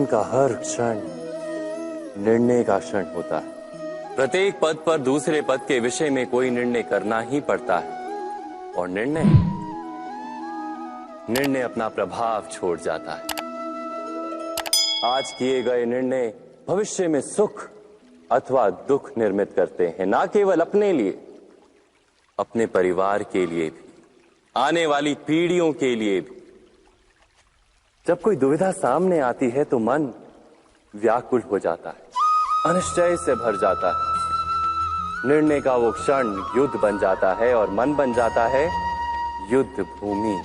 का हर क्षण निर्णय का क्षण होता है। प्रत्येक पद पर दूसरे पद के विषय में कोई निर्णय करना ही पड़ता है और निर्णय अपना प्रभाव छोड़ जाता है। आज किए गए निर्णय भविष्य में सुख अथवा दुख निर्मित करते हैं, ना केवल अपने लिए, अपने परिवार के लिए भी, आने वाली पीढ़ियों के लिए भी। जब कोई दुविधा सामने आती है तो मन व्याकुल हो जाता है, अनिश्चय से भर जाता है। निर्णय का वो क्षण युद्ध बन जाता है और मन बन जाता है युद्ध भूमि।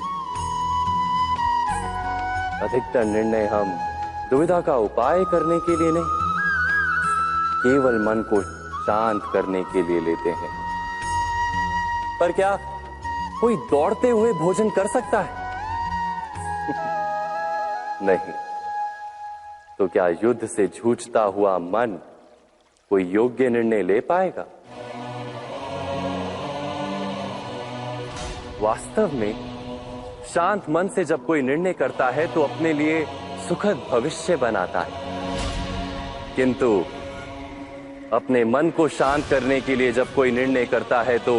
अधिकतर निर्णय हम दुविधा का उपाय करने के लिए नहीं, केवल मन को शांत करने के लिए लेते हैं। पर क्या कोई दौड़ते हुए भोजन कर सकता है? नहीं। तो क्या युद्ध से जूझता हुआ मन कोई योग्य निर्णय ले पाएगा? वास्तव में शांत मन से जब कोई निर्णय करता है तो अपने लिए सुखद भविष्य बनाता है। किंतु अपने मन को शांत करने के लिए जब कोई निर्णय करता है तो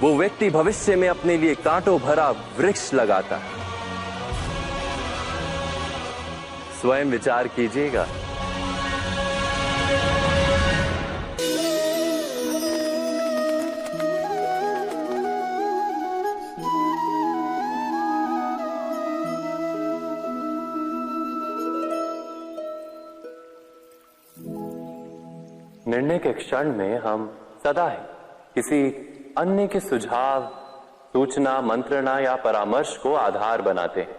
वो व्यक्ति भविष्य में अपने लिए कांटों भरा वृक्ष लगाता है। स्वयं विचार कीजिएगा। निर्णय के क्षण में हम सदा ही किसी अन्य के सुझाव, सूचना, मंत्रणा या परामर्श को आधार बनाते हैं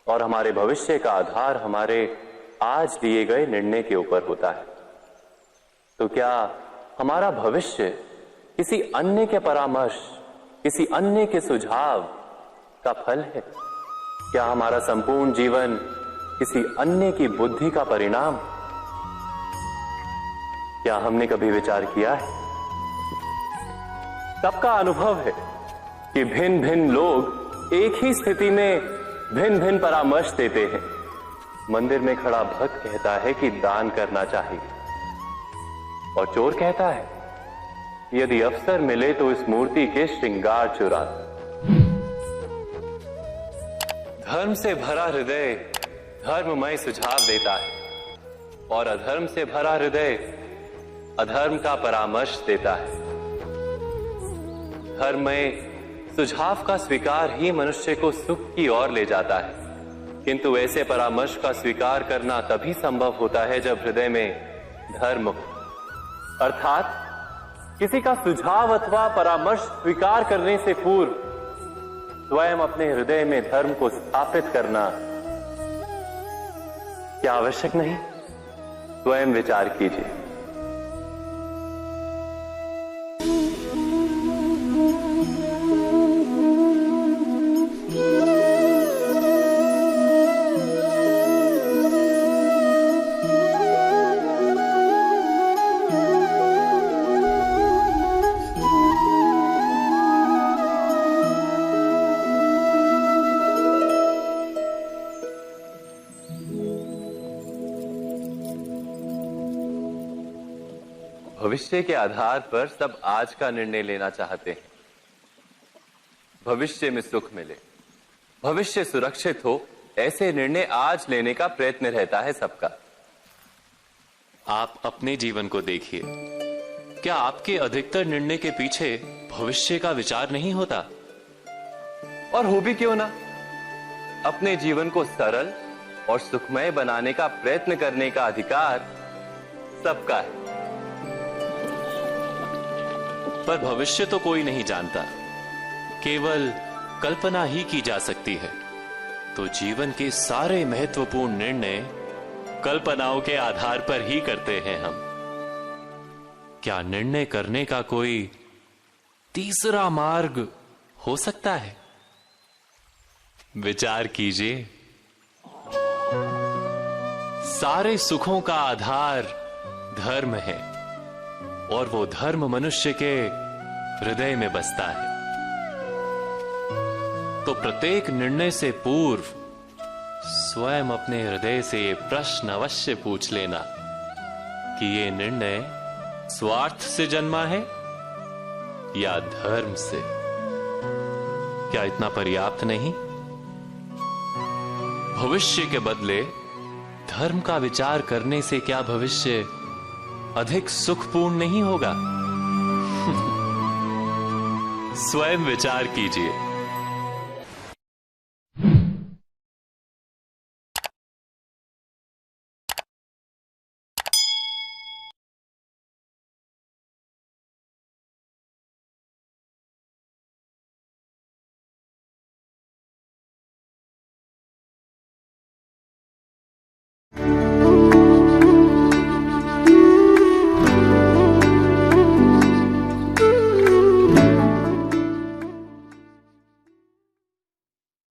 और हमारे भविष्य का आधार हमारे आज लिए गए निर्णय के ऊपर होता है। तो क्या हमारा भविष्य किसी अन्य के परामर्श, किसी अन्य के सुझाव का फल है? क्या हमारा संपूर्ण जीवन किसी अन्य की बुद्धि का परिणाम? क्या हमने कभी विचार किया है? सबका अनुभव है कि भिन्न भिन्न लोग एक ही स्थिति में भिन्न भिन्न परामर्श देते हैं। मंदिर में खड़ा भक्त कहता है कि दान करना चाहिए और चोर कहता है यदि अवसर मिले तो इस मूर्ति के श्रृंगार चुरा। धर्म से भरा हृदय धर्ममय सुझाव देता है और अधर्म से भरा हृदय अधर्म का परामर्श देता है। धर्ममय सुझाव का स्वीकार ही मनुष्य को सुख की ओर ले जाता है, किंतु ऐसे परामर्श का स्वीकार करना तभी संभव होता है जब हृदय में धर्म हो। अर्थात किसी का सुझाव अथवा परामर्श स्वीकार करने से पूर्व स्वयं अपने हृदय में धर्म को स्थापित करना क्या आवश्यक नहीं? स्वयं विचार कीजिए। भविष्य के आधार पर सब आज का निर्णय लेना चाहते हैं। भविष्य में सुख मिले, भविष्य सुरक्षित हो, ऐसे निर्णय आज लेने का प्रयत्न रहता है सबका। आप अपने जीवन को देखिए, क्या आपके अधिकतर निर्णय के पीछे भविष्य का विचार नहीं होता? और हो भी क्यों ना। अपने जीवन को सरल और सुखमय बनाने का प्रयत्न करने का अधिकार सबका है। पर भविष्य तो कोई नहीं जानता, केवल कल्पना ही की जा सकती है। तो जीवन के सारे महत्वपूर्ण निर्णय कल्पनाओं के आधार पर ही करते हैं हम। क्या निर्णय करने का कोई तीसरा मार्ग हो सकता है? विचार कीजिए। सारे सुखों का आधार धर्म है और वो धर्म मनुष्य के हृदय में बसता है। तो प्रत्येक निर्णय से पूर्व स्वयं अपने हृदय से ये प्रश्न अवश्य पूछ लेना कि ये निर्णय स्वार्थ से जन्मा है या धर्म से। क्या इतना पर्याप्त नहीं? भविष्य के बदले धर्म का विचार करने से क्या भविष्य अधिक सुखपूर्ण नहीं होगा? स्वयं विचार कीजिए।